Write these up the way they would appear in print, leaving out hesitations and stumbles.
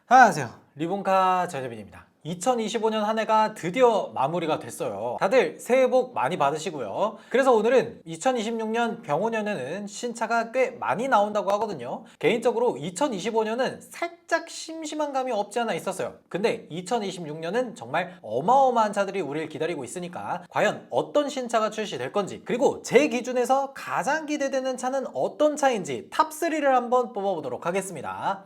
안녕하세요. 리본카 전여빈입니다. 2025년 한 해가 드디어 마무리가 됐어요. 다들 새해 복 많이 받으시고요. 그래서 오늘은 2026년 병오년에는 신차가 꽤 많이 나온다고 하거든요. 개인적으로 2025년은 살짝 심심한 감이 없지 않아 있었어요. 근데 2026년은 정말 어마어마한 차들이 우리를 기다리고 있으니까 과연 어떤 신차가 출시될 건지, 그리고 제 기준에서 가장 기대되는 차는 어떤 차인지 탑3를 한번 뽑아보도록 하겠습니다.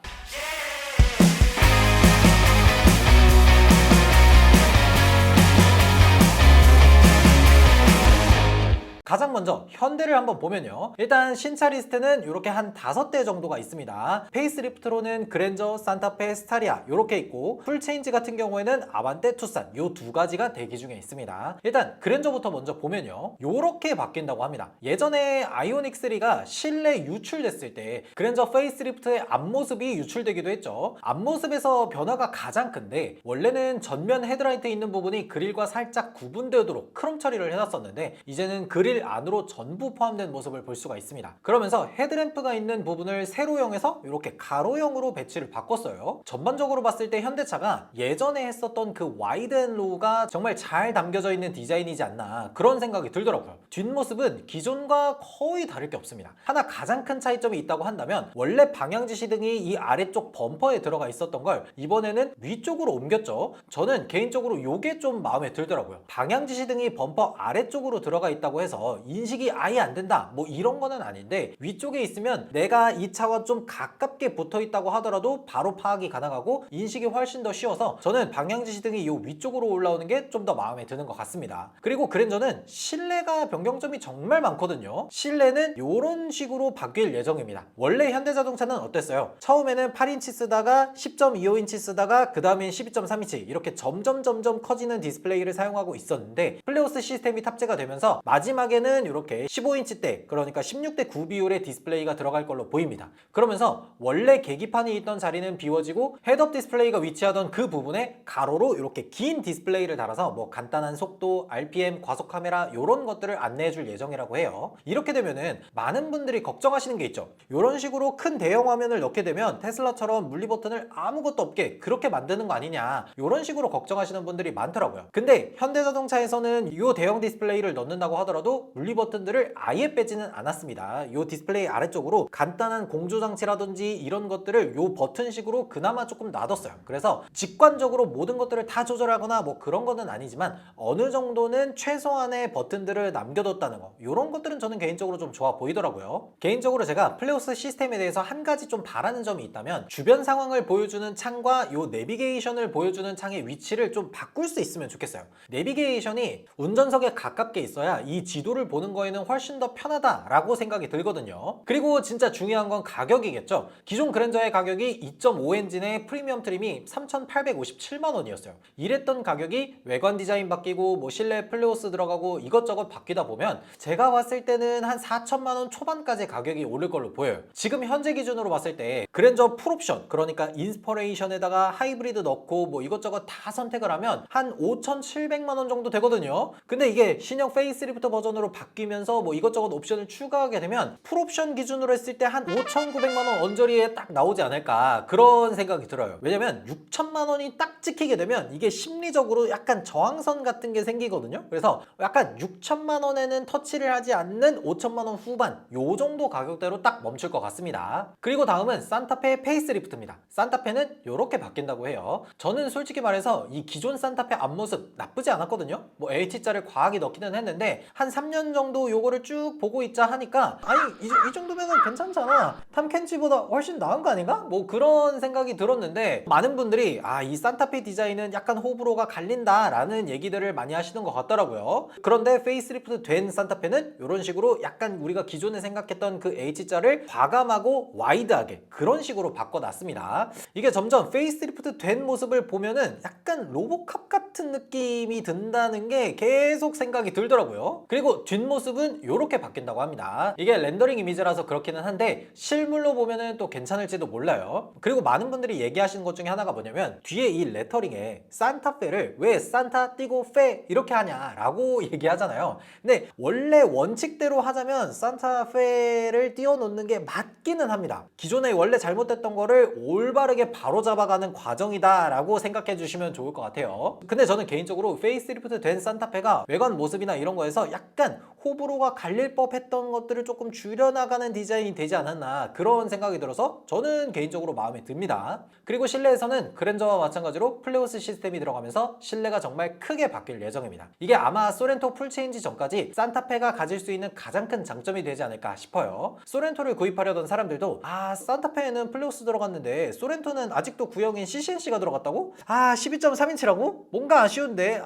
가장 먼저 현대를 한번 보면요, 일단 신차 리스트는 이렇게 한 5대 정도가 있습니다. 페이스리프트로는 그랜저, 산타페, 스타리아 이렇게 있고, 풀체인지 같은 경우에는 아반떼, 투싼 이 두 가지가 대기 중에 있습니다. 일단 그랜저부터 먼저 보면요, 이렇게 바뀐다고 합니다. 예전에 아이오닉 3가 실내 유출됐을 때 그랜저 페이스리프트의 앞모습이 유출되기도 했죠. 앞모습에서 변화가 가장 큰데, 원래는 전면 헤드라이트에 있는 부분이 그릴과 살짝 구분되도록 크롬 처리를 해놨었는데, 이제는 그릴 안으로 전부 포함된 모습을 볼 수가 있습니다. 그러면서 헤드램프가 있는 부분을 세로형에서 이렇게 가로형으로 배치를 바꿨어요. 전반적으로 봤을 때 현대차가 예전에 했었던 그 와이드 앤 로우가 정말 잘 담겨져 있는 디자인이지 않나, 그런 생각이 들더라고요. 뒷모습은 기존과 거의 다를 게 없습니다. 하나 가장 큰 차이점이 있다고 한다면, 원래 방향지 시등이 이 아래쪽 범퍼에 들어가 있었던 걸 이번에는 위쪽으로 옮겼죠. 저는 개인적으로 이게 좀 마음에 들더라고요. 방향지 시등이 범퍼 아래쪽으로 들어가 있다고 해서 인식이 아예 안 된다 뭐 이런 거는 아닌데, 위쪽에 있으면 내가 이 차와 좀 가깝게 붙어 있다고 하더라도 바로 파악이 가능하고 인식이 훨씬 더 쉬워서 저는 방향지 시등이 이 위쪽으로 올라오는 게 좀 더 마음에 드는 것 같습니다. 그리고 그랜저는 실내가 변경점이 정말 많거든요. 실내는 이런 식으로 바뀔 예정입니다. 원래 현대자동차는 어땠어요? 처음에는 8인치 쓰다가 10.25인치 쓰다가 그 다음엔 12.3인치 이렇게 점점 커지는 디스플레이를 사용하고 있었는데, 플레오스 시스템이 탑재가 되면서 마지막에는 이렇게 15인치대, 그러니까 16대 9 비율의 디스플레이가 들어갈 걸로 보입니다. 그러면서 원래 계기판이 있던 자리는 비워지고 헤드업 디스플레이가 위치하던 그 부분에 가로로 이렇게 긴 디스플레이를 달아서 뭐 간단한 속도, RPM, 과속 카메라 이런 것들을 안내해 줄 예정이라고 해요. 이렇게 되면은 많은 분들이 걱정하시는 게 있죠. 이런 식으로 큰 대형 화면을 넣게 되면 테슬라처럼 물리 버튼을 아무것도 없게 그렇게 만드는 거 아니냐, 이런 식으로 걱정하시는 분들이 많더라고요. 근데 현대자동차에서는 이 대형 디스플레이를 넣는다고 하더라도 물리 버튼들을 아예 빼지는 않았습니다. 이 디스플레이 아래쪽으로 간단한 공조 장치라든지 이런 것들을 이 버튼식으로 그나마 조금 놔뒀어요. 그래서 직관적으로 모든 것들을 다 조절하거나 뭐 그런 거는 아니지만 어느 정도는 최소한의 버튼들을 남겨뒀다는 거, 이런 것들은 저는 개인적으로 좀 좋아 보이더라고요. 개인적으로 제가 플레오스 시스템에 대해서 한 가지 좀 바라는 점이 있다면, 주변 상황을 보여주는 창과 이 내비게이션을 보여주는 창의 위치를 좀 바꿀 수 있으면 좋겠어요. 내비게이션이 운전석에 가깝게 있어야 이 지도를 보는 거에는 훨씬 더 편하다라고 생각이 들거든요. 그리고 진짜 중요한 건 가격이겠죠. 기존 그랜저의 가격이 2.5 엔진의 프리미엄 트림이 3,857만 원이었어요. 이랬던 가격이 외관 디자인 바뀌고 뭐 실내 플레오스 들어가고 이것저것 바뀌다 보면 제가 봤을 때는 한 4천만 원 초반까지 가격이 오를 걸로 보여요. 지금 현재 기준으로 봤을 때 그랜저 풀옵션, 그러니까 인스퍼레이션에다가 하이브리드 넣고 뭐 이것저것 다 선택을 하면 한 5,700만 원 정도 되거든요. 근데 이게 신형 페이스리프트 버전으로 바뀌면서 뭐 이것저것 옵션을 추가하게 되면 풀옵션 기준으로 했을 때 한 5,900만 원 언저리에 딱 나오지 않을까, 그런 생각이 들어요. 왜냐면 6천만 원이 딱 찍히게 되면 이게 심리적으로 약간 저항선 같은 게 생기거든요. 그래서 약간 6천만 원에는 터치를 하지 않는 5천만 원 후반 요 정도 가격대로 딱 멈출 것 같습니다. 그리고 다음은 산타페 페이스리프트입니다. 산타페는 이렇게 바뀐다고 해요. 저는 솔직히 말해서 이 기존 산타페 앞모습 나쁘지 않았거든요. 뭐 H자를 과하게 넣기는 했는데 한 3년 정도 요거를 쭉 보고 있자 하니까, 아니 이 정도면 괜찮잖아, 탐켄치보다 훨씬 나은 거 아닌가? 뭐 그런 생각이 들었는데, 많은 분들이 이 산타페 디자인은 약간 호불호가 갈린다 라는 얘기들을 많이 하시는 것 같더라고요. 그런데 페이스리프트 된 산타페는 이런 식으로 약간 우리가 기존에 생각했던 그 H자를 과감하고 와이드하게 그런 식으로 바꿔놨습니다. 이게 점점 페이스리프트 된 모습을 보면은 약간 로보캅 같은 느낌이 든다는 게 계속 생각이 들더라고요. 그리고 뒷모습 뒷모습은 이렇게 바뀐다고 합니다. 이게 렌더링 이미지라서 그렇기는 한데 실물로 보면은 또 괜찮을지도 몰라요. 그리고 많은 분들이 얘기하시는 것 중에 하나가 뭐냐면 뒤에 이 레터링에 산타페를 왜 산타 띄고 페 이렇게 하냐라고 얘기하잖아요. 근데 원래 원칙대로 하자면 산타페를 띄워놓는 게 맞기는 합니다. 기존에 원래 잘못됐던 거를 올바르게 바로잡아가는 과정이다 라고 생각해 주시면 좋을 것 같아요. 근데 저는 개인적으로 페이스리프트 된 산타페가 외관 모습이나 이런 거에서 약간 호불호가 갈릴 법했던 것들을 조금 줄여나가는 디자인이 되지 않았나 그런 생각이 들어서 저는 개인적으로 마음에 듭니다. 그리고 실내에서는 그랜저와 마찬가지로 플레오스 시스템이 들어가면서 실내가 정말 크게 바뀔 예정입니다. 이게 아마 소렌토 풀체인지 전까지 산타페가 가질 수 있는 가장 큰 장점이 되지 않을까 싶어요. 소렌토를 구입하려던 사람들도 산타페에는 플레오스 들어갔는데 소렌토는 아직도 구형인 CCNC가 들어갔다고? 12.3인치라고? 뭔가 아쉬운데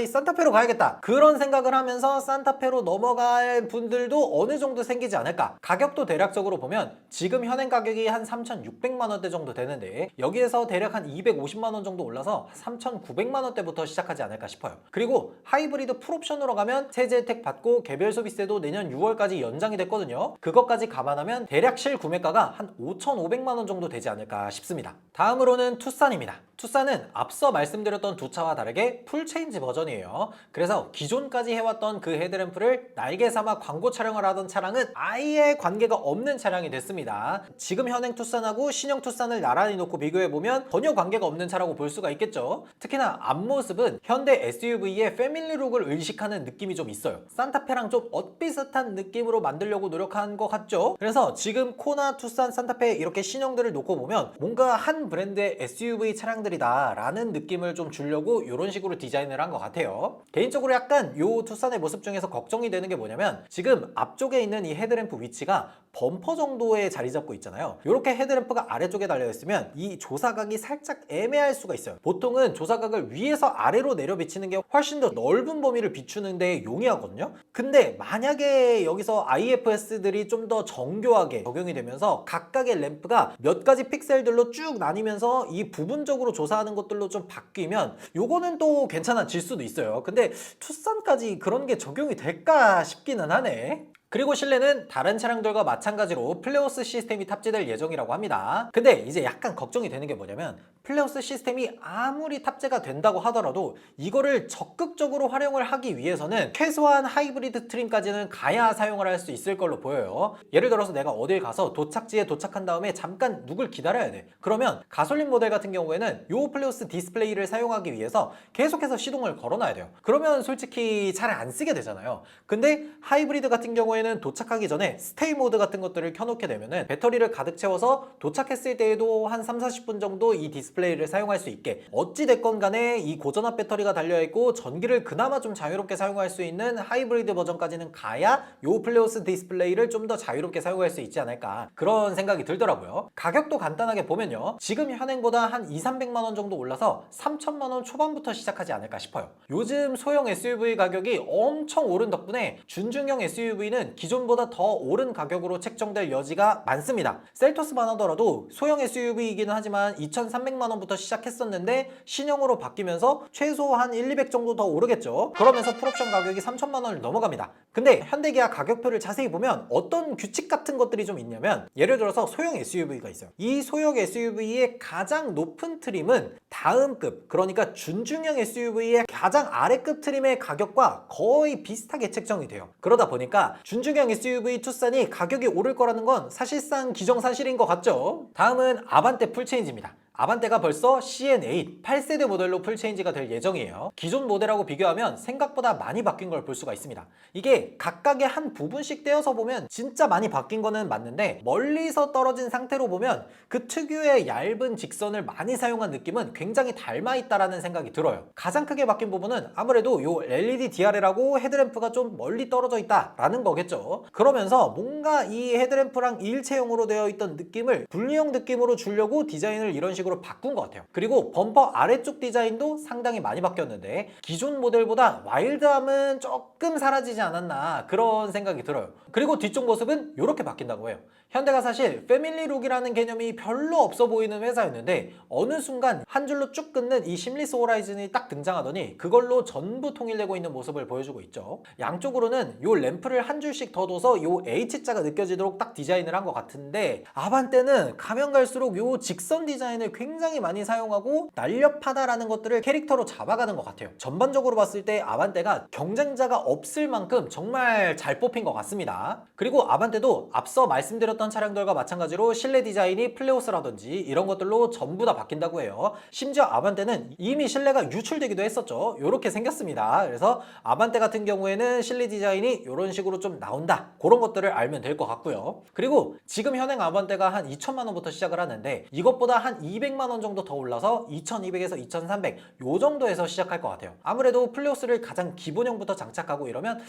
이 산타페로 가야겠다 그런 생각을 하면서 산타페로 넘어갈 분들도 어느 정도 생기지 않을까. 가격도 대략적으로 보면 지금 현행 가격이 한 3,600만 원대 정도 되는데 여기에서 대략 한 250만 원 정도 올라서 3,900만 원대부터 시작하지 않을까 싶어요. 그리고 하이브리드 풀옵션으로 가면 세제 혜택 받고 개별 소비세도 내년 6월까지 연장이 됐거든요. 그것까지 감안하면 대략 실구매가가 한 5,500만 원 정도 되지 않을까 싶습니다. 다음으로는 투싼입니다. 투싼은 앞서 말씀드렸던 두 차와 다르게 풀체인지 버전이에요. 그래서 기존까지 해왔던 그 헤드램프를 날개 삼아 광고 촬영을 하던 차량은 아예 관계가 없는 차량이 됐습니다. 지금 현행 투싼하고 신형 투싼을 나란히 놓고 비교해보면 전혀 관계가 없는 차라고 볼 수가 있겠죠. 특히나 앞모습은 현대 SUV의 패밀리룩을 의식하는 느낌이 좀 있어요. 산타페랑 좀 엇비슷한 느낌으로 만들려고 노력한 것 같죠. 그래서 지금 코나, 투싼, 산타페 이렇게 신형들을 놓고 보면 뭔가 한 브랜드의 SUV 차량들이다 라는 느낌을 좀 주려고 이런 식으로 디자인을 한 것 같아요. 개인적으로 약간 요 투싼의 모습 중에서 걱정이 되는 게 뭐냐면 지금 앞쪽에 있는 이 헤드램프 위치가 범퍼 정도에 자리 잡고 있잖아요. 이렇게 헤드램프가 아래쪽에 달려있으면 이 조사각이 살짝 애매할 수가 있어요. 보통은 조사각을 위에서 아래로 내려 비치는 게 훨씬 더 넓은 범위를 비추는 데 용이하거든요. 근데 만약에 여기서 IFS들이 좀 더 정교하게 적용이 되면서 각각의 램프가 몇 가지 픽셀들로 쭉 나뉘면서 이 부분적으로 조사하는 것들로 좀 바뀌면 요거는 또 괜찮아질 수도 있어요. 근데 투싼까지 그런 게 적용이 될까 싶기는 하네. 그리고 실내는 다른 차량들과 마찬가지로 플레오스 시스템이 탑재될 예정이라고 합니다. 근데 이제 약간 걱정이 되는 게 뭐냐면 플레오스 시스템이 아무리 탑재가 된다고 하더라도 이거를 적극적으로 활용을 하기 위해서는 최소한 하이브리드 트림까지는 가야 사용을 할 수 있을 걸로 보여요. 예를 들어서 내가 어딜 가서 도착지에 도착한 다음에 잠깐 누굴 기다려야 돼. 그러면 가솔린 모델 같은 경우에는 요 플레오스 디스플레이를 사용하기 위해서 계속해서 시동을 걸어놔야 돼요. 그러면 솔직히 잘 안 쓰게 되잖아요. 근데 하이브리드 같은 경우에는 도착하기 전에 스테이 모드 같은 것들을 켜놓게 되면은 배터리를 가득 채워서 도착했을 때에도 한 3-40분 정도 이 디스플레이를 사용할 수 있게 어찌됐건 간에 이 고전압 배터리가 달려있고 전기를 그나마 좀 자유롭게 사용할 수 있는 하이브리드 버전까지는 가야 요 플레오스 디스플레이를 좀 더 자유롭게 사용할 수 있지 않을까 그런 생각이 들더라고요. 가격도 간단하게 보면요 지금 현행보다 한 200-300만 원 정도 올라서 3천만 원 초반부터 시작하지 않을까 싶어요. 요즘 소형 SUV 가격이 엄청 오른 덕분에 준중형 SUV는 기존보다 더 오른 가격으로 책정될 여지가 많습니다. 셀토스만 하더라도 소형 SUV이기는 하지만 2,300만 원부터 시작했었는데 신형으로 바뀌면서 최소 한 1-200 정도 더 오르겠죠. 그러면서 풀옵션 가격이 3천만 원을 넘어갑니다. 근데 현대기아 가격표를 자세히 보면 어떤 규칙 같은 것들이 좀 있냐면 예를 들어서 소형 SUV가 있어요. 이 소형 SUV의 가장 높은 트림은 다음 급, 그러니까 준중형 SUV의 가장 아래급 트림의 가격과 거의 비슷하게 책정이 돼요. 그러다 보니까 준중형 SUV 투싼이 가격이 오를 거라는 건 사실상 기정사실인 것 같죠. 다음은 아반떼 풀체인지입니다. 아반떼가 벌써 CN8 8세대 모델로 풀체인지가 될 예정이에요. 기존 모델하고 비교하면 생각보다 많이 바뀐 걸 볼 수가 있습니다. 이게 각각의 한 부분씩 떼어서 보면 진짜 많이 바뀐 거는 맞는데 멀리서 떨어진 상태로 보면 그 특유의 얇은 직선을 많이 사용한 느낌은 굉장히 닮아있다라는 생각이 들어요. 가장 크게 바뀐 부분은 아무래도 요 LED DRL하고 헤드램프가 좀 멀리 떨어져 있다라는 거겠죠. 그러면서 뭔가 이 헤드램프랑 일체형으로 되어 있던 느낌을 분리형 느낌으로 주려고 디자인을 이런 식으로 바꾼 바꾼 것 같아요. 그리고 범퍼 아래쪽 디자인도 상당히 많이 바뀌었는데 기존 모델보다 와일드함은 조금 사라지지 않았나 그런 생각이 들어요. 그리고 뒤쪽 모습은 이렇게 바뀐다고 해요. 현대가 사실 패밀리룩이라는 개념이 별로 없어 보이는 회사였는데 어느 순간 한 줄로 쭉 끊는 이 심리스 호라이즌이 딱 등장하더니 그걸로 전부 통일되고 있는 모습을 보여주고 있죠. 양쪽으로는 요 램프를 한 줄씩 더 둬서 요 H자가 느껴지도록 딱 디자인을 한 것 같은데 아반떼는 가면 갈수록 요 직선 디자인을 굉장히 많이 사용하고 날렵하다라는 것들을 캐릭터로 잡아가는 것 같아요. 전반적으로 봤을 때 아반떼가 경쟁자가 없을 만큼 정말 잘 뽑힌 것 같습니다. 그리고 아반떼도 앞서 말씀드렸던 차량들과 마찬가지로 실내 디자인이 플레오스라든지 이런 것들로 전부 다 바뀐다고 해요. 심지어 아반떼는 이미 실내가 유출되기도 했었죠. 이렇게 생겼습니다. 그래서 아반떼 같은 경우에는 실내 디자인이 이런 식으로 좀 나온다. 그런 것들을 알면 될 것 같고요. 그리고 지금 현행 아반떼가 한 2천만 원부터 시작을 하는데 이것보다 한 200만 원 정도 더 올라서 2200에서 2300 요 정도에서 시작할 것 같아요. 아무래도 플레오스를 가장 기본형부터 장착하고 이러면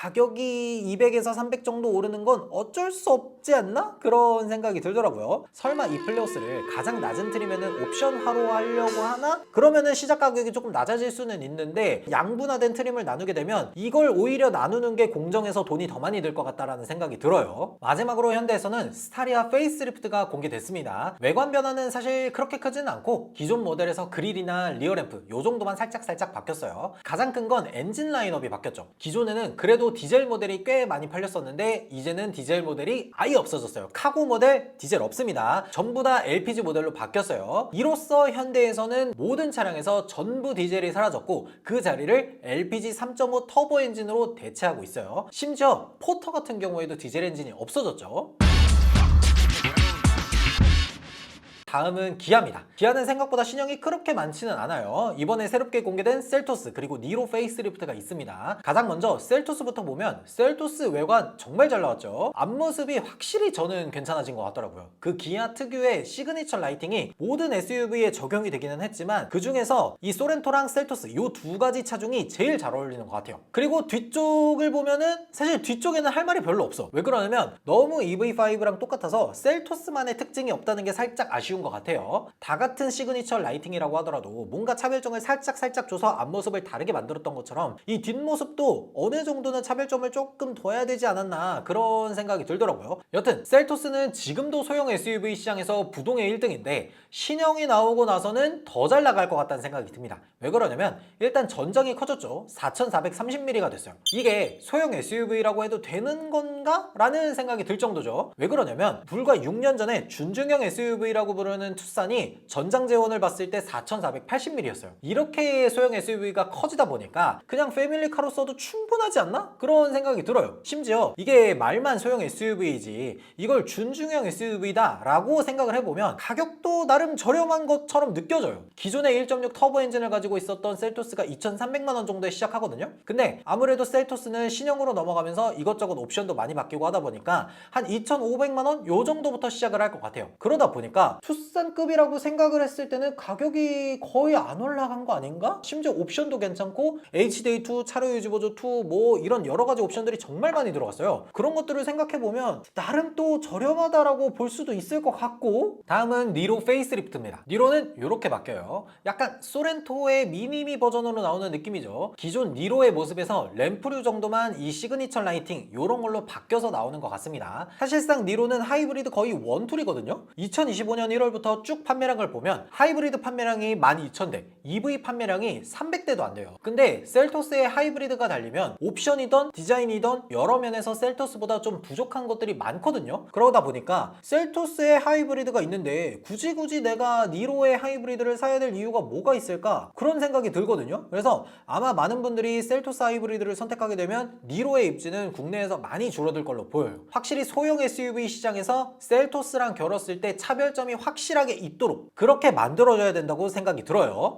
가격이 200에서 300 정도 오르는 건 어쩔 수 없지 않나? 그런 생각이 들더라고요. 설마 이 플레오스를 가장 낮은 트림에는 옵션화로 하려고 하나? 그러면은 시작 가격이 조금 낮아질 수는 있는데 양분화된 트림을 나누게 되면 이걸 오히려 나누는 게 공정해서 돈이 더 많이 들 것 같다라는 생각이 들어요. 마지막으로 현대에서는 스타리아 페이스리프트가 공개됐습니다. 외관 변화는 사실 그렇게 크지는 않고 기존 모델에서 그릴이나 리어램프 요 정도만 살짝 바뀌었어요. 가장 큰 건 엔진 라인업이 바뀌었죠. 기존에는 그래도 디젤 모델이 꽤 많이 팔렸었는데 이제는 디젤 모델이 아예 없어졌어요. 카고 모델 디젤 없습니다. 전부 다 LPG 모델로 바뀌었어요. 이로써 현대에서는 모든 차량에서 전부 디젤이 사라졌고 그 자리를 LPG 3.5 터보 엔진으로 대체하고 있어요. 심지어 포터 같은 경우에도 디젤 엔진이 없어졌죠. 다음은 기아입니다. 기아는 생각보다 신형이 그렇게 많지는 않아요. 이번에 새롭게 공개된 셀토스 그리고 니로 페이스리프트가 있습니다. 가장 먼저 셀토스부터 보면 셀토스 외관 정말 잘 나왔죠. 앞모습이 확실히 저는 괜찮아진 것 같더라고요. 그 기아 특유의 시그니처 라이팅이 모든 SUV에 적용이 되기는 했지만 그 중에서 이 소렌토랑 셀토스 이 두 가지 차종이 제일 잘 어울리는 것 같아요. 그리고 뒤쪽을 보면은 사실 뒤쪽에는 할 말이 별로 없어. 왜 그러냐면 너무 EV5랑 똑같아서 셀토스만의 특징이 없다는 게 살짝 아쉬운 것 같아요. 다 같은 시그니처 라이팅이라고 하더라도 뭔가 차별점을 살짝 줘서 앞모습을 다르게 만들었던 것처럼 이 뒷모습도 어느 정도는 차별점을 조금 둬야 되지 않았나 그런 생각이 들더라고요. 여튼 셀토스는 지금도 소형 SUV 시장에서 부동의 1등인데 신형이 나오고 나서는 더 잘 나갈 것 같다는 생각이 듭니다. 왜 그러냐면 일단 전장이 커졌죠. 4430mm가 됐어요. 이게 소형 SUV라고 해도 되는 건가? 라는 생각이 들 정도죠. 왜 그러냐면 불과 6년 전에 준중형 SUV라고 부르는 투싼이 전장 재원을 봤을 때 4480mm였어요. 이렇게 소형 SUV가 커지다 보니까 그냥 패밀리카로 써도 충분하지 않나? 그런 생각이 들어요. 심지어 이게 말만 소형 SUV이지 이걸 준중형 SUV다 라고 생각을 해보면 가격도 나름 저렴한 것처럼 느껴져요. 기존의 1.6 터보 엔진을 가지고 있었던 셀토스가 2300만 원 정도에 시작하거든요. 근데 아무래도 셀토스는 신형으로 넘어가면서 이것저것 옵션도 많이 바뀌고 하다 보니까 한 2500만 원 요 정도부터 시작을 할 것 같아요. 그러다 보니까 투싼급이라고 생각을 했을 때는 가격이 거의 안 올라간 거 아닌가? 심지어 옵션도 괜찮고 HDA2, 차로 유지 보조 2 뭐 이런 여러 가지 옵션들이 정말 많이 들어갔어요. 그런 것들을 생각해보면 나름 또 저렴하다라고 볼 수도 있을 것 같고 다음은 니로 페이스리프트입니다. 니로는 이렇게 바뀌어요. 약간 소렌토의 미니미 버전으로 나오는 느낌이죠. 기존 니로의 모습에서 램프류 정도만 이 시그니처 라이팅 이런 걸로 바뀌어서 나오는 것 같습니다. 사실상 니로는 하이브리드 거의 원툴이거든요. 2025년 1월부터 쭉 판매량을 보면 하이브리드 판매량이 12,000대, EV 판매량이 300대도 안 돼요. 근데 셀토스의 하이브리드가 달리면 옵션이던 디자인이던 여러 면에서 셀토스보다 좀 부족한 것들이 많거든요. 그러다 보니까 셀토스의 하이브리드가 있는데 굳이 내가 니로의 하이브리드를 사야 될 이유가 뭐가 있을까? 그런 생각이 들거든요. 그래서 아마 많은 분들이 셀토스 하이브리드를 선택하게 되면 니로의 입지는 국내에서 많이 줄어들 걸로 보여요. 확실히 소형 SUV 시장에서 셀토스랑 겨뤘을 때 차별점이 확실하게 있도록 그렇게 만들어줘야 된다고 생각이 들어요.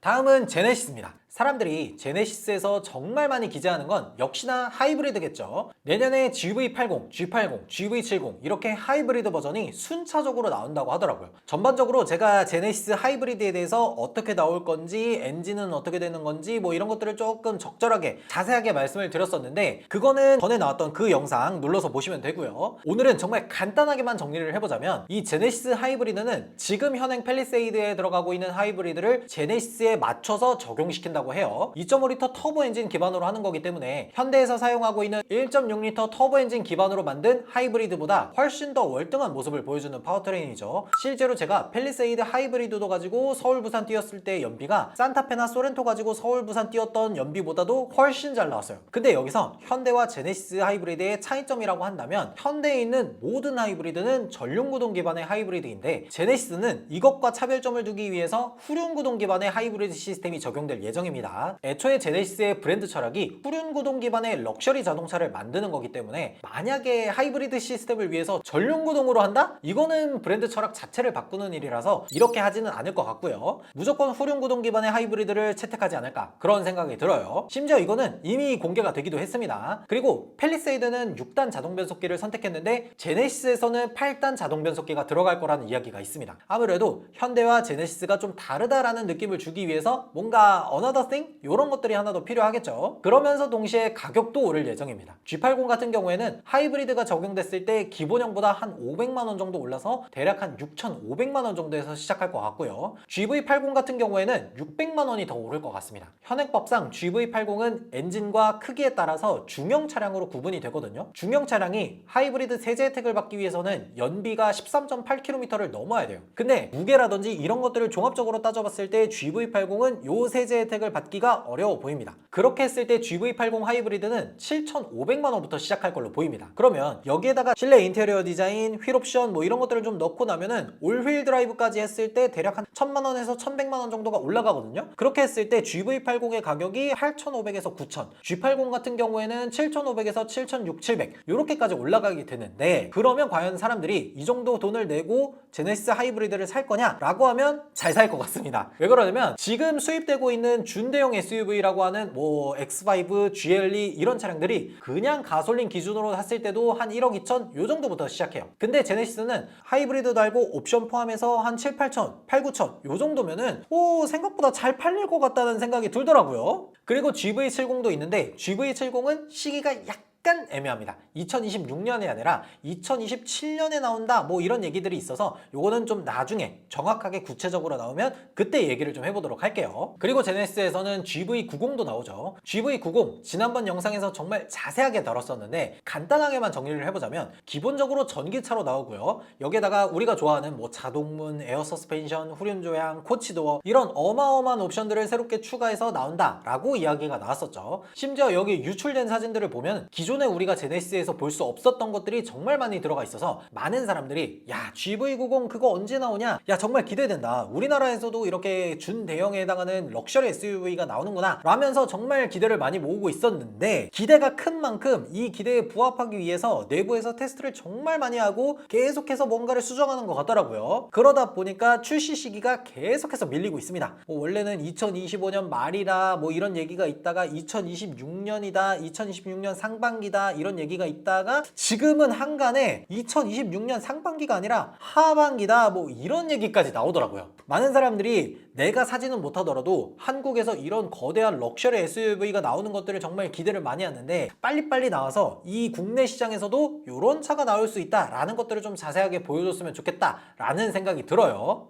다음은 제네시스입니다. 사람들이 제네시스에서 정말 많이 기대하는 건 역시나 하이브리드겠죠. 내년에 GV80, G80, GV70 이렇게 하이브리드 버전이 순차적으로 나온다고 하더라고요. 전반적으로 제가 제네시스 하이브리드에 대해서 어떻게 나올 건지, 엔진은 어떻게 되는 건지 뭐 이런 것들을 조금 적절하게 자세하게 말씀을 드렸었는데, 그거는 전에 나왔던 그 영상 눌러서 보시면 되고요. 오늘은 정말 간단하게만 정리를 해보자면, 이 제네시스 하이브리드는 지금 현행 팰리세이드에 들어가고 있는 하이브리드를 제네시스에 맞춰서 적용시킨다고 해요. 2.5L 터보 엔진 기반으로 하는 거기 때문에 현대에서 사용하고 있는 1.6L 터보 엔진 기반으로 만든 하이브리드보다 훨씬 더 월등한 모습을 보여주는 파워트레인이죠. 실제로 제가 팰리세이드 하이브리드도 가지고 서울 부산 뛰었을 때 연비가 산타페나 소렌토 가지고 서울 부산 뛰었던 연비보다도 훨씬 잘 나왔어요. 근데 여기서 현대와 제네시스 하이브리드의 차이점이라고 한다면, 현대에 있는 모든 하이브리드는 전륜구동 기반의 하이브리드인데 제네시스는 이것과 차별점을 두기 위해서 후륜구동 기반의 하이브리드 시스템이 적용될 예정입니다. 애초에 제네시스의 브랜드 철학이 후륜구동 기반의 럭셔리 자동차를 만드는 거기 때문에, 만약에 하이브리드 시스템을 위해서 전륜구동으로 한다? 이거는 브랜드 철학 자체를 바꾸는 일이라서 이렇게 하지는 않을 것 같고요. 무조건 후륜구동 기반의 하이브리드를 채택하지 않을까, 그런 생각이 들어요. 심지어 이거는 이미 공개가 되기도 했습니다. 그리고 팰리세이드는 6단 자동 변속기를 선택했는데 제네시스에서는 8단 자동 변속기가 들어갈 거라는 이야기가 있습니다. 아무래도 현대와 제네시스가 좀 다르다라는 느낌을 주기 위해서 뭔가 another thing? 이런 것들이 하나 더 필요하겠죠. 그러면서 동시에 가격도 오를 예정입니다. G80 같은 경우에는 하이브리드가 적용됐을 때 기본형보다 한 500만 원 정도 올라서 대략 한 6,500만 원 정도에서 시작할 것 같고요. GV80 같은 경우에는 600만 원이 더 오를 것 같습니다. 현행법상 GV80은 엔진과 크기에 따라서 중형 차량으로 구분이 되거든요. 중형 차량이 하이브리드 세제 혜택을 받기 위해서는 연비가 13.8km를 넘어야 돼요. 근데 무게라든지 이런 것들을 종합적으로 따져봤을 때 GV80은 요 세제 혜택을 받기가 어려워 보입니다. 그렇게 했을 때 GV80 하이브리드는 7,500만 원부터 시작할 걸로 보입니다. 그러면 여기에다가 실내 인테리어 디자인, 휠 옵션 뭐 이런 것들을 좀 넣고 나면은 올휠 드라이브까지 했을 때 대략 한 1,000만 원에서 1,100만 원 정도가 올라가거든요. 그렇게 했을 때 GV80의 가격이 8,500에서 9,000, G80 같은 경우에는 7,500에서 7,600, 700 이렇게까지 올라가게 되는데, 그러면 과연 사람들이 이 정도 돈을 내고 제네시스 하이브리드를 살 거냐? 라고 하면 잘 살 것 같습니다. 왜 그러냐면 지금 수입되고 있는 준대형 SUV라고 하는 뭐 X5, GLE 이런 차량들이 그냥 가솔린 기준으로 샀을 때도 한 1억 2천 요 정도부터 시작해요. 근데 제네시스는 하이브리드 달고 옵션 포함해서 한 7, 8천, 8, 9천 요 정도면은 생각보다 잘 팔릴 것 같다는 생각이 들더라고요. 그리고 GV70도 있는데 GV70은 시기가 약간 애매합니다. 2026년이 아니라 2027년에 나온다 뭐 이런 얘기들이 있어서 요거는 좀 나중에 정확하게 구체적으로 나오면 그때 얘기를 좀 해보도록 할게요. 그리고 제네시스에서는 GV90도 나오죠. GV90 지난번 영상에서 정말 자세하게 다뤘었는데 간단하게만 정리를 해보자면, 기본적으로 전기차로 나오고요. 여기에다가 우리가 좋아하는 뭐 자동문, 에어 서스펜션, 후륜 조향, 코치도어 이런 어마어마한 옵션들을 새롭게 추가해서 나온다 라고 이야기가 나왔었죠. 심지어 여기 유출된 사진들을 보면 기존에 우리가 제네시스에서 볼 수 없었던 것들이 정말 많이 들어가 있어서 많은 사람들이 야 GV90 그거 언제 나오냐, 야 정말 기대된다, 우리나라에서도 이렇게 준대형에 해당하는 럭셔리 SUV가 나오는구나 라면서 정말 기대를 많이 모으고 있었는데, 기대가 큰 만큼 이 기대에 부합하기 위해서 내부에서 테스트를 정말 많이 하고 계속해서 뭔가를 수정하는 것 같더라고요. 그러다 보니까 출시 시기가 계속해서 밀리고 있습니다. 원래는 2025년 말이라 뭐 이런 얘기가 있다가 2026년이다, 2026년 상반기다 이런 얘기가 있다가 지금은 한간에 2026년 상반기가 아니라 하반기다 뭐 이런 얘기까지 나오더라고요. 많은 사람들이 내가 사지는 못하더라도 한국에서 이런 거대한 럭셔리 SUV가 나오는 것들을 정말 기대를 많이 하는데, 빨리빨리 나와서 이 국내 시장에서도 이런 차가 나올 수 있다라는 것들을 좀 자세하게 보여줬으면 좋겠다라는 생각이 들어요.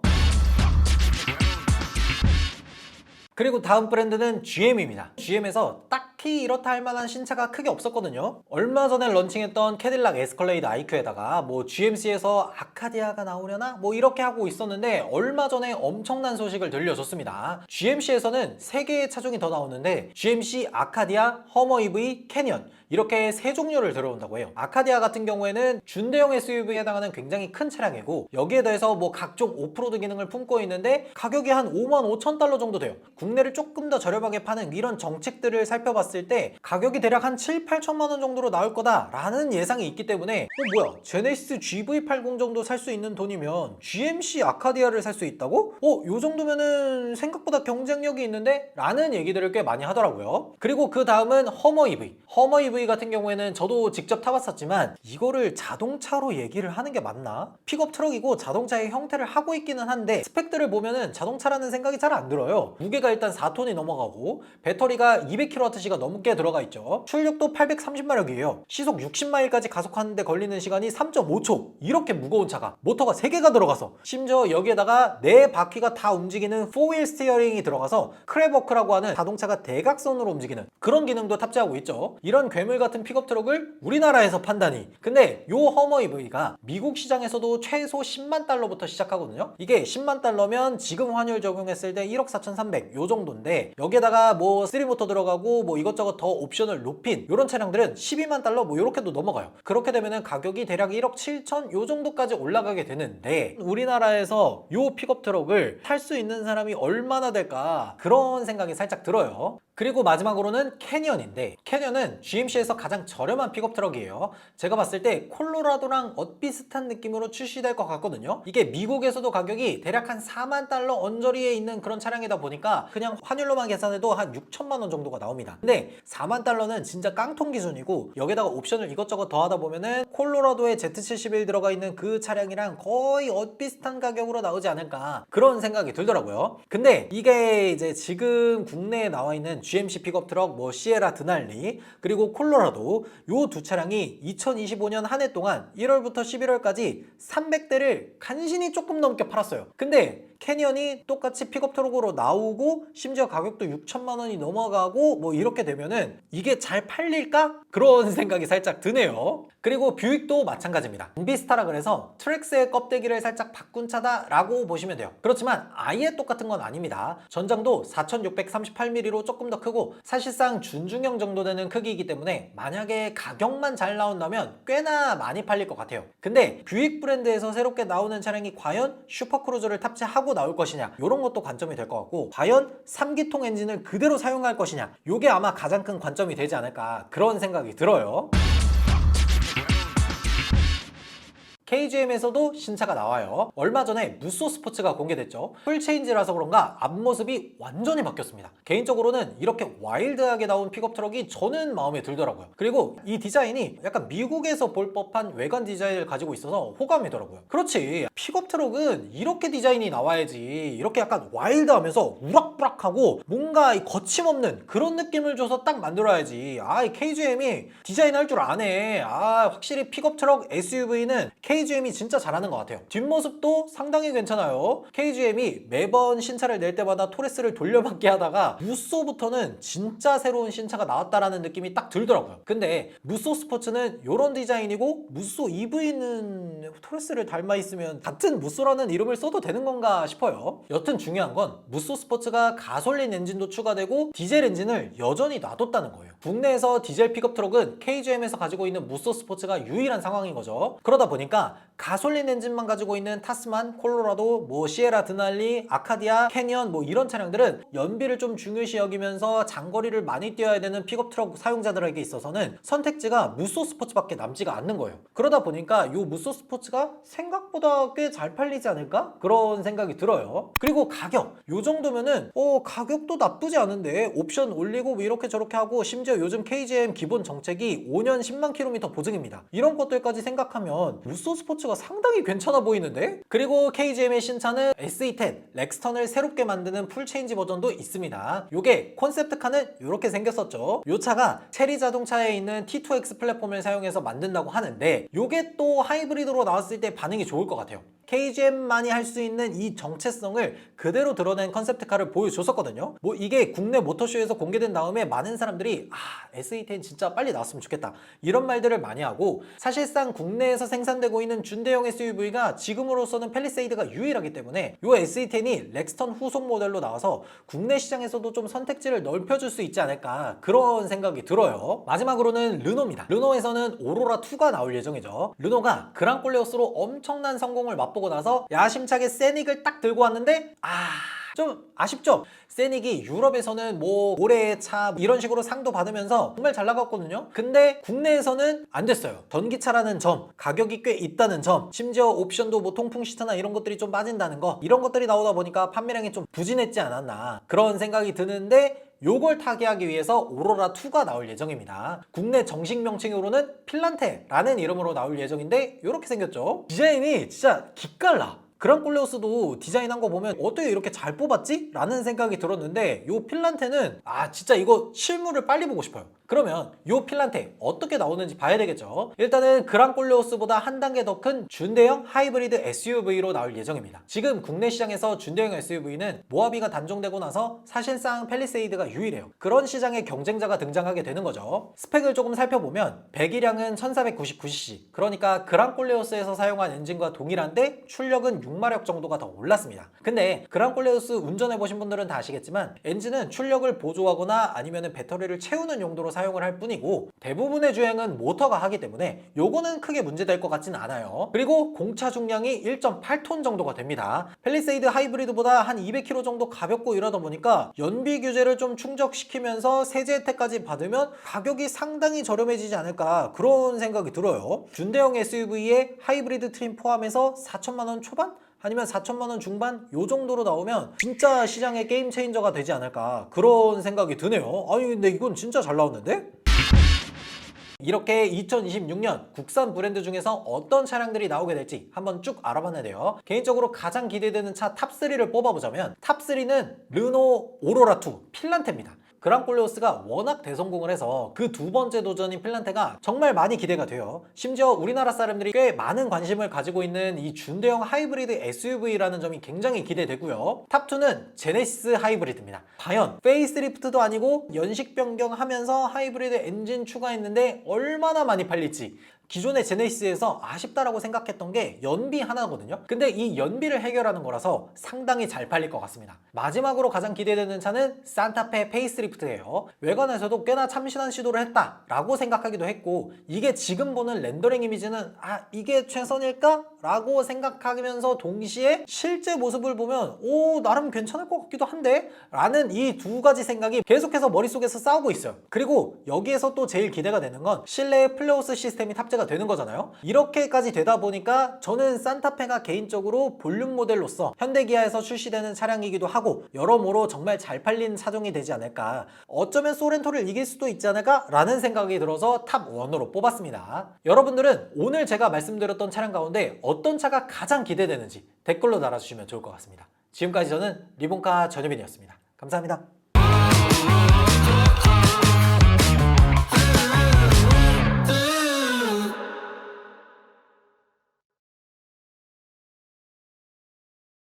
그리고 다음 브랜드는 GM입니다. GM에서 딱히 이렇다 할 만한 신차가 크게 없었거든요. 얼마 전에 런칭했던 캐딜락 에스컬레이드 IQ에다가 뭐 GMC에서 아카디아가 나오려나? 뭐 이렇게 하고 있었는데 얼마 전에 엄청난 소식을 들려줬습니다. GMC에서는 3개의 차종이 더 나오는데 GMC 아카디아, 허머 EV, 캐니언 이렇게 세 종류를 들어온다고 해요. 아카디아 같은 경우에는 준대형 SUV에 해당하는 굉장히 큰 차량이고 여기에 대해서 뭐 각종 오프로드 기능을 품고 있는데 가격이 한 55,000달러 정도 돼요. 국내를 조금 더 저렴하게 파는 이런 정책들을 살펴봤을 때 가격이 대략 한 7-8천만 원 정도로 나올 거다라는 예상이 있기 때문에 뭐야 제네시스 GV80 정도 살 수 있는 돈이면 GMC 아카디아를 살 수 있다고? 요 정도면은 생각보다 경쟁력이 있는데? 라는 얘기들을 꽤 많이 하더라고요. 그리고 그 다음은 허머 EV. 허머 EV 같은 경우에는 저도 직접 타봤었지만 이거를 자동차로 얘기를 하는 게 맞나? 픽업 트럭이고 자동차의 형태를 하고 있기는 한데 스펙들을 보면은 자동차라는 생각이 잘 안 들어요. 무게가 일단 4톤이 넘어가고 배터리가 200kWh가 넘게 들어가 있죠. 출력도 830마력이에요. 시속 60마일까지 가속하는데 걸리는 시간이 3.5초. 이렇게 무거운 차가 모터가 3개가 들어가서 심지어 여기에다가 4바퀴가 다 움직이는 4휠 스티어링이 들어가서 크랩워크라고 하는 자동차가 대각선으로 움직이는 그런 기능도 탑재하고 있죠. 이런 괴물 같은 픽업 트럭을 우리나라에서 판다니. 근데 요 허머 EV가 미국 시장에서도 최소 10만 달러부터 시작하거든요. 이게 10만 달러면 지금 환율 적용했을 때 1억 4,300 요 정도인데 여기에다가 뭐 3모터 들어가고 뭐 이것저것 더 옵션을 높인 이런 차량들은 12만 달러 뭐 이렇게도 넘어가요. 그렇게 되면은 가격이 대략 1억 7천 요 정도까지 올라가게 되는데 우리나라에서 요 픽업 트럭을 탈 수 있는 사람이 얼마나 될까 그런 생각이 살짝 들어요. 그리고 마지막으로는 캐니언인데 캐니언은 GMC에서 가장 저렴한 픽업 트럭이에요. 제가 봤을 때 콜로라도랑 엇비슷한 느낌으로 출시될 것 같거든요. 이게 미국에서도 가격이 대략 한 4만 달러 언저리에 있는 그런 차량이다 보니까 그냥 환율로만 계산해도 한 6천만 원 정도가 나옵니다. 근데 4만 달러는 진짜 깡통 기준이고 여기다가 옵션을 이것저것 더하다 보면은 콜로라도에 Z71 들어가 있는 그 차량이랑 거의 엇비슷한 가격으로 나오지 않을까 그런 생각이 들더라고요. 근데 이게 이제 지금 국내에 나와 있는 GMC 픽업 트럭, 뭐 시에라 드날리 그리고 콜로라도 요 두 차량이 2025년 한 해 동안 1월부터 11월까지 300대를 간신히 조금 넘게 팔았어요. 근데 캐니언이 똑같이 픽업 트럭으로 나오고 심지어 가격도 6천만 원이 넘어가고 뭐 이렇게 되면은 이게 잘 팔릴까? 그런 생각이 살짝 드네요. 그리고 뷰익도 마찬가지입니다. 비스타라 그래서 트랙스의 껍데기를 살짝 바꾼 차다라고 보시면 돼요. 그렇지만 아예 똑같은 건 아닙니다. 전장도 4638mm로 조금 더 크고 사실상 준중형 정도 되는 크기이기 때문에 만약에 가격만 잘 나온다면 꽤나 많이 팔릴 것 같아요. 근데 뷰익 브랜드에서 새롭게 나오는 차량이 과연 슈퍼크루저를 탑재하고 나올 것이냐 이런 것도 관점이 될 것 같고 과연 3기통 엔진을 그대로 사용할 것이냐 이게 아마 가장 큰 관점이 되지 않을까 그런 생각이 들어요. KGM에서도 신차가 나와요. 얼마 전에 무쏘 스포츠가 공개됐죠. 풀체인지라서 그런가 앞모습이 완전히 바뀌었습니다. 개인적으로는 이렇게 와일드하게 나온 픽업 트럭이 저는 마음에 들더라고요. 그리고 이 디자인이 약간 미국에서 볼 법한 외관 디자인을 가지고 있어서 호감이더라고요. 그렇지, 픽업 트럭은 이렇게 디자인이 나와야지. 이렇게 약간 와일드하면서 우락부락하고 뭔가 거침없는 그런 느낌을 줘서 딱 만들어야지. 이 KGM이 디자인할 줄 아네. 확실히 픽업 트럭 SUV는 KGM이 진짜 잘하는 것 같아요. 뒷모습도 상당히 괜찮아요. KGM이 매번 신차를 낼 때마다 토레스를 돌려막기 하다가 무쏘부터는 진짜 새로운 신차가 나왔다라는 느낌이 딱 들더라고요. 근데 무쏘 스포츠는 이런 디자인이고 무쏘 EV는 토레스를 닮아 있으면 같은 무쏘라는 이름을 써도 되는 건가 싶어요. 여튼 중요한 건 무쏘 스포츠가 가솔린 엔진도 추가되고 디젤 엔진을 여전히 놔뒀다는 거예요. 국내에서 디젤 픽업 트럭은 KGM에서 가지고 있는 무쏘 스포츠가 유일한 상황인 거죠. 그러다 보니까 가솔린 엔진만 가지고 있는 타스만, 콜로라도, 뭐 시에라 드날리, 아카디아, 캐니언 뭐 이런 차량들은 연비를 좀 중요시 여기면서 장거리를 많이 뛰어야 되는 픽업 트럭 사용자들에게 있어서는 선택지가 무쏘 스포츠밖에 남지가 않는 거예요. 그러다 보니까 요 무쏘 스포츠가 생각보다 꽤 잘 팔리지 않을까? 그런 생각이 들어요. 그리고 가격! 요 정도면은 가격도 나쁘지 않은데 옵션 올리고 뭐 이렇게 저렇게 하고 심지어 요즘 KGM 기본 정책이 5년 10만 킬로미터 보증입니다. 이런 것들까지 생각하면 무쏘 스포츠가 상당히 괜찮아 보이는데? 그리고 KGM의 신차는 SE10 렉스턴을 새롭게 만드는 풀체인지 버전도 있습니다. 요게 콘셉트카는 이렇게 생겼었죠. 요 차가 체리 자동차에 있는 T2X 플랫폼을 사용해서 만든다고 하는데 요게 또 하이브리드로 나왔을 때 반응이 좋을 것 같아요. KGM만이 할 수 있는 이 정체성을 그대로 드러낸 컨셉트카를 보여줬었거든요. 뭐 이게 국내 모터쇼에서 공개된 다음에 많은 사람들이 SE10 진짜 빨리 나왔으면 좋겠다 이런 말들을 많이 하고, 사실상 국내에서 생산되고 있는 준대형 SUV가 지금으로서는 팰리세이드가 유일하기 때문에 이 SE10이 렉스턴 후속 모델로 나와서 국내 시장에서도 좀 선택지를 넓혀줄 수 있지 않을까 그런 생각이 들어요. 마지막으로는 르노입니다. 르노에서는 오로라2가 나올 예정이죠. 르노가 그랑콜레오스로 엄청난 성공을 맛보고 나서 야심차게 세닉을 딱 들고 왔는데 좀 아쉽죠? 세닉이 유럽에서는 뭐 올해의 차 이런 식으로 상도 받으면서 정말 잘 나갔거든요. 근데 국내에서는 안 됐어요. 전기차라는 점, 가격이 꽤 있다는 점, 심지어 옵션도 뭐 통풍 시트나 이런 것들이 좀 빠진다는 거, 이런 것들이 나오다 보니까 판매량이 좀 부진했지 않았나 그런 생각이 드는데, 요걸 타개하기 위해서 오로라2가 나올 예정입니다. 국내 정식 명칭으로는 필란테라는 이름으로 나올 예정인데 이렇게 생겼죠. 디자인이 진짜 기깔나. 그랑콜레오스도 디자인한 거 보면 어떻게 이렇게 잘 뽑았지? 라는 생각이 들었는데, 요 필란테는 진짜 이거 실물을 빨리 보고 싶어요. 그러면 요 필란테 어떻게 나오는지 봐야 되겠죠. 일단은 그랑콜레오스보다 한 단계 더 큰 준대형 하이브리드 SUV로 나올 예정입니다. 지금 국내 시장에서 준대형 SUV는 모하비가 단종되고 나서 사실상 팰리세이드가 유일해요. 그런 시장에 경쟁자가 등장하게 되는 거죠. 스펙을 조금 살펴보면 배기량은 1499cc, 그러니까 그랑콜레오스에서 사용한 엔진과 동일한데 출력은 6마력 정도가 더 올랐습니다. 근데 그랑콜레오스 운전해보신 분들은 다 아시겠지만 엔진은 출력을 보조하거나 아니면 배터리를 채우는 용도로 사용을 할 뿐이고, 대부분의 주행은 모터가 하기 때문에 요거는 크게 문제될 것 같진 않아요. 그리고 공차 중량이 1.8톤 정도가 됩니다. 팰리세이드 하이브리드보다 한 200kg 정도 가볍고 이러다 보니까 연비 규제를 좀 충족시키면서 세제 혜택까지 받으면 가격이 상당히 저렴해지지 않을까 그런 생각이 들어요. 준대형 SUV에 하이브리드 트림 포함해서 4천만 원 초반? 아니면 4천만 원 중반? 요 정도로 나오면 진짜 시장의 게임 체인저가 되지 않을까 그런 생각이 드네요. 아니 근데 이건 진짜 잘 나왔는데? 이렇게 2026년 국산 브랜드 중에서 어떤 차량들이 나오게 될지 한번 쭉 알아봤는데요. 개인적으로 가장 기대되는 차 탑3를 뽑아보자면 탑3는 르노 오로라2 필란테입니다. 그랑콜레오스가 워낙 대성공을 해서 그 두 번째 도전인 필란테가 정말 많이 기대가 돼요. 심지어 우리나라 사람들이 꽤 많은 관심을 가지고 있는 이 준대형 하이브리드 SUV라는 점이 굉장히 기대되고요. 탑2는 제네시스 하이브리드입니다. 과연 페이스리프트도 아니고 연식 변경하면서 하이브리드 엔진 추가했는데 얼마나 많이 팔릴지. 기존의 제네시스에서 아쉽다라고 생각했던 게 연비 하나거든요. 근데 이 연비를 해결하는 거라서 상당히 잘 팔릴 것 같습니다. 마지막으로 가장 기대되는 차는 산타페 페이스리프트예요. 외관에서도 꽤나 참신한 시도를 했다라고 생각하기도 했고, 이게 지금 보는 렌더링 이미지는 이게 최선일까? 라고 생각하면서 동시에 실제 모습을 보면 나름 괜찮을 것 같기도 한데? 라는 이 두 가지 생각이 계속해서 머릿속에서 싸우고 있어요. 그리고 여기에서 또 제일 기대가 되는 건 실내에 플레오스 시스템이 탑재가 되는 거잖아요. 이렇게까지 되다 보니까 저는 산타페가 개인적으로 볼륨 모델로서 현대기아에서 출시되는 차량이기도 하고 여러모로 정말 잘 팔린 차종이 되지 않을까, 어쩌면 소렌토를 이길 수도 있지 않을까 라는 생각이 들어서 탑1으로 뽑았습니다. 여러분들은 오늘 제가 말씀드렸던 차량 가운데 어떤 차가 가장 기대되는지 댓글로 달아주시면 좋을 것 같습니다. 지금까지 저는 리본카 전유빈이었습니다. 감사합니다.